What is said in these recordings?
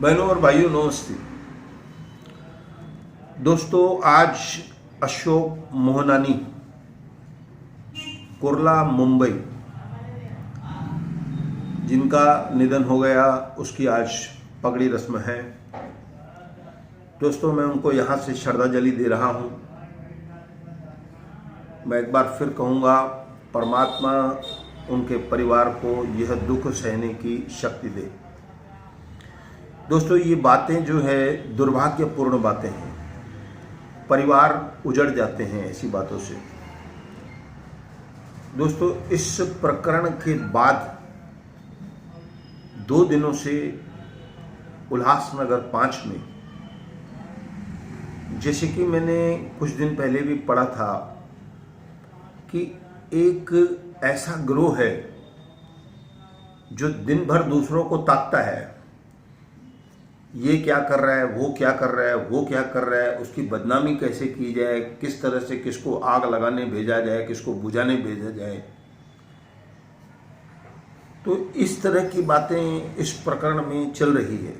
बहनों और भाइयों नमस्ते। दोस्तों, आज अशोक मोहनानी, कुर्ला, मुंबई, जिनका निधन हो गया, उसकी आज पगड़ी रस्म है। दोस्तों, मैं उनको यहाँ से श्रद्धांजलि दे रहा हूँ। मैं एक बार फिर कहूँगा, परमात्मा उनके परिवार को यह दुख सहने की शक्ति दे। दोस्तों, ये बातें जो है दुर्भाग्यपूर्ण बातें हैं। परिवार उजड़ जाते हैं ऐसी बातों से। दोस्तों, इस प्रकरण के बाद 2 दिनों से उल्लासनगर 5 में, जैसे कि मैंने कुछ दिन पहले भी पढ़ा था कि एक ऐसा गिरोह है जो दिन भर दूसरों को ताकता है, ये क्या कर रहा है, वो क्या कर रहा है, वो क्या कर रहा है, उसकी बदनामी कैसे की जाए, किस तरह से किसको आग लगाने भेजा जाए, किसको बुझाने भेजा जाए। तो इस तरह की बातें इस प्रकरण में चल रही है।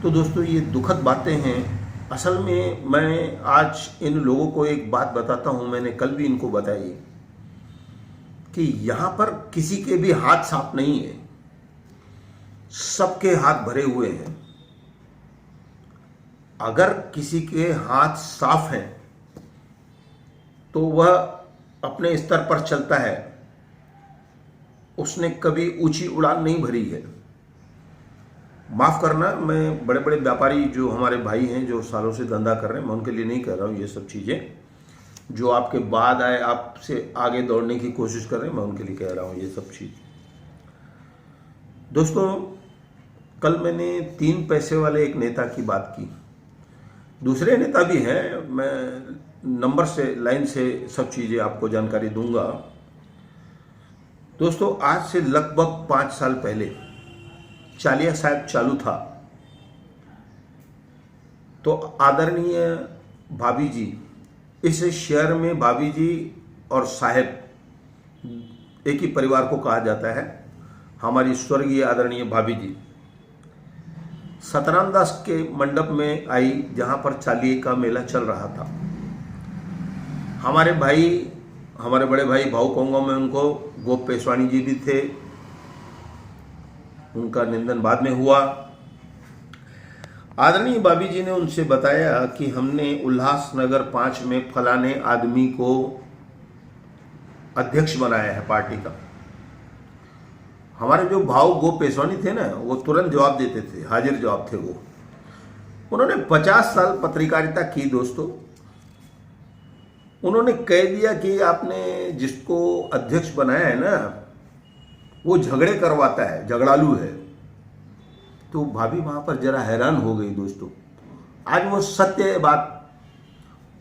तो दोस्तों, ये दुखद बातें हैं। असल में मैं आज इन लोगों को एक बात बताता हूं, मैंने कल भी इनको बताई कि यहां पर किसी के भी हाथ साफ नहीं है, सबके हाथ भरे हुए हैं। अगर किसी के हाथ साफ हैं तो वह अपने स्तर पर चलता है, उसने कभी ऊंची उड़ान नहीं भरी है। माफ करना, मैं बड़े बड़े व्यापारी जो हमारे भाई हैं, जो सालों से धंधा कर रहे हैं, मैं उनके लिए नहीं कह रहा हूं ये सब चीजें। जो आपके बाद आए, आपसे आगे दौड़ने की कोशिश कर रहे हैं, मैं उनके लिए कह रहा हूं ये सब चीज। दोस्तों, कल मैंने 3 पैसे वाले एक नेता की बात की। दूसरे नेता भी हैं, मैं नंबर से, लाइन से सब चीजें आपको जानकारी दूंगा। दोस्तों, आज से लगभग 5 साल पहले चालिया साहब चालू था, तो आदरणीय भाभी जी, इस शहर में भाभी जी और साहब एक ही परिवार को कहा जाता है। हमारी स्वर्गीय आदरणीय भाभी जी सतराम दास के मंडप में आई, जहां पर चालिये का मेला चल रहा था। हमारे भाई, हमारे बड़े भाई, भाऊ कहूंगा मैं उनको, गोप पेशवानी जी भी थे। उनका निधन बाद में हुआ। आदरणीय भाभी जी ने उनसे बताया कि हमने उल्लासनगर 5 में फलाने आदमी को अध्यक्ष बनाया है पार्टी का। हमारे जो भाव गोप पेशवानी थे ना, वो तुरंत जवाब देते थे, हाजिर जवाब थे वो। उन्होंने 50 साल पत्रकारिता की दोस्तों। उन्होंने कह दिया कि आपने जिसको अध्यक्ष बनाया है ना, वो झगड़े करवाता है, झगड़ालू है। तो भाभी वहां पर जरा हैरान हो गई दोस्तों। आज वो सत्य बात,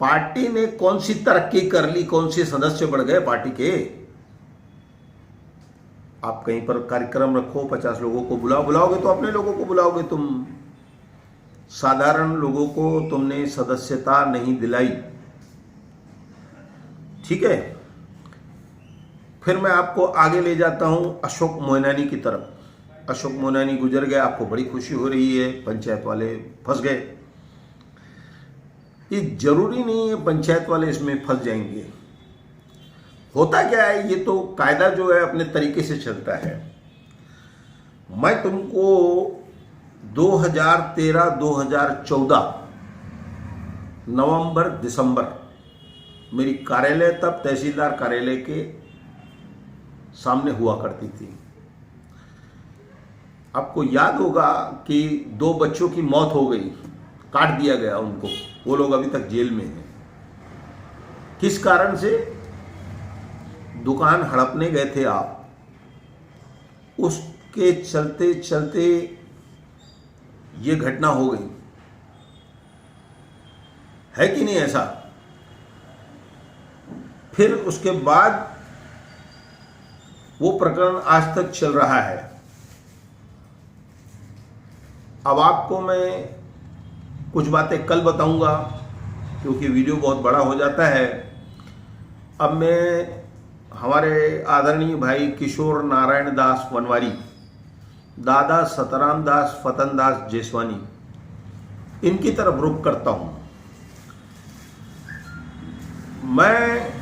पार्टी ने कौन सी तरक्की कर ली, कौन से सदस्य बढ़ गए पार्टी के। आप कहीं पर कार्यक्रम रखो, 50 लोगों को बुलाओगे तो अपने लोगों को बुलाओगे तुम, साधारण लोगों को तुमने सदस्यता नहीं दिलाई। ठीक है, फिर मैं आपको आगे ले जाता हूं अशोक मोहनानी की तरफ। अशोक मोहनानी गुजर गए, आपको बड़ी खुशी हो रही है, पंचायत वाले फंस गए। ये जरूरी नहीं है पंचायत वाले इसमें फंस जाएंगे। होता क्या है, ये तो कायदा जो है अपने तरीके से चलता है। मैं तुमको 2013-2014 नवंबर दिसंबर, मेरी कार्यालय तब तहसीलदार कार्यालय के सामने हुआ करती थी। आपको याद होगा कि 2 बच्चों की मौत हो गई, काट दिया गया उनको। वो लोग अभी तक जेल में हैं। किस कारण से? दुकान हड़पने गए थे आप, उसके चलते चलते ये घटना हो गई है कि नहीं ऐसा? फिर उसके बाद वो प्रकरण आज तक चल रहा है। अब आपको मैं कुछ बातें कल बताऊंगा, क्योंकि वीडियो बहुत बड़ा हो जाता है। अब मैं हमारे आदरणीय भाई किशोर नारायण दास वनवारी, दादा सतराम दास फतन दास जेसवानी, इनकी तरफ रुख करता हूं। मैं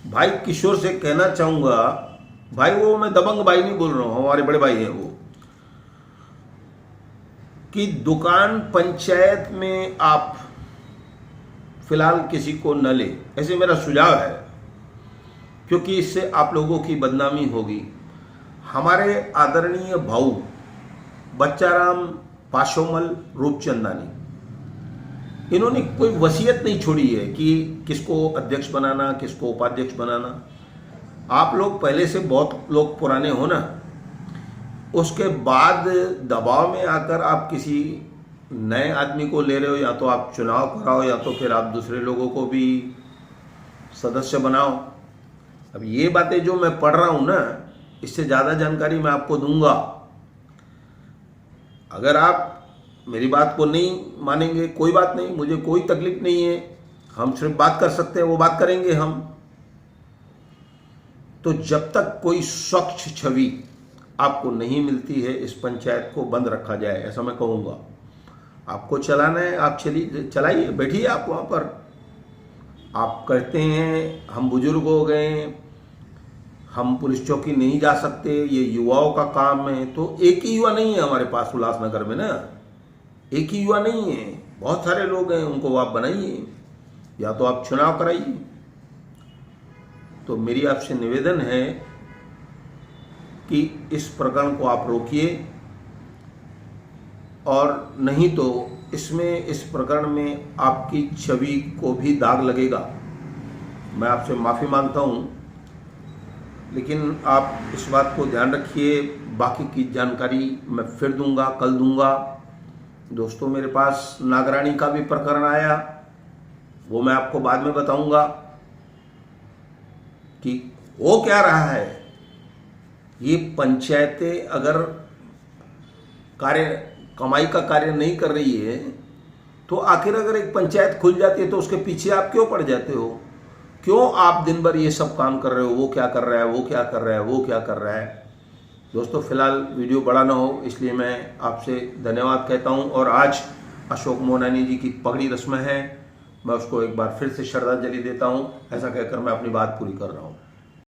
भाई किशोर से कहना चाहूंगा, भाई वो मैं दबंग भाई नहीं बोल रहा हूं, हमारे बड़े भाई हैं वो, कि दुकान पंचायत में आप फिलहाल किसी को न ले, ऐसे मेरा सुझाव है, क्योंकि इससे आप लोगों की बदनामी होगी। हमारे आदरणीय भाऊ बच्चाराम पाशोमल रूपचंदानी, इन्होंने कोई वसीयत नहीं छोड़ी है कि किसको अध्यक्ष बनाना, किसको उपाध्यक्ष बनाना। आप लोग पहले से बहुत लोग पुराने हो ना, उसके बाद दबाव में आकर आप किसी नए आदमी को ले रहे हो, या तो आप चुनाव कराओ या तो फिर आप दूसरे लोगों को भी सदस्य बनाओ। अब ये बातें जो मैं पढ़ रहा हूं ना, इससे ज़्यादा जानकारी मैं आपको दूंगा। अगर आप मेरी बात को नहीं मानेंगे, कोई बात नहीं, मुझे कोई तकलीफ नहीं है, हम सिर्फ बात कर सकते हैं, वो बात करेंगे हम। तो जब तक कोई स्वच्छ छवि आपको नहीं मिलती है, इस पंचायत को बंद रखा जाए, ऐसा मैं कहूँगा। आपको चलाना है, आप चलाइए, बैठिए आप वहाँ पर। आप कहते हैं हम बुजुर्ग हो गए, हम पुलिस चौकी नहीं जा सकते, ये युवाओं का काम है, तो एक ही युवा नहीं है हमारे पास उल्लासनगर में ना, एक ही युवा नहीं है, बहुत सारे लोग हैं, उनको आप बनाइए, या तो आप चुनाव कराइए। तो मेरी आपसे निवेदन है कि इस प्रकरण को आप रोकिए, और नहीं तो इस प्रकरण में आपकी छवि को भी दाग लगेगा। मैं आपसे माफ़ी मांगता हूं, लेकिन आप इस बात को ध्यान रखिए। बाकी की जानकारी मैं फिर दूंगा, कल दूंगा। दोस्तों, मेरे पास नागरानी का भी प्रकरण आया, वो मैं आपको बाद में बताऊंगा कि वो क्या रहा है। ये पंचायतें अगर कमाई का कार्य नहीं कर रही है, तो आखिर अगर एक पंचायत खुल जाती है तो उसके पीछे आप क्यों पड़ जाते हो? क्यों आप दिन भर ये सब काम कर रहे हो, वो क्या कर रहा है, वो क्या कर रहा है, वो क्या कर रहा है। दोस्तों, फिलहाल वीडियो बड़ा ना हो, इसलिए मैं आपसे धन्यवाद कहता हूं। और आज अशोक मोनानी जी की पगड़ी रस्म है, मैं उसको एक बार फिर से श्रद्धांजलि देता हूं। ऐसा कहकर मैं अपनी बात पूरी कर रहा हूं।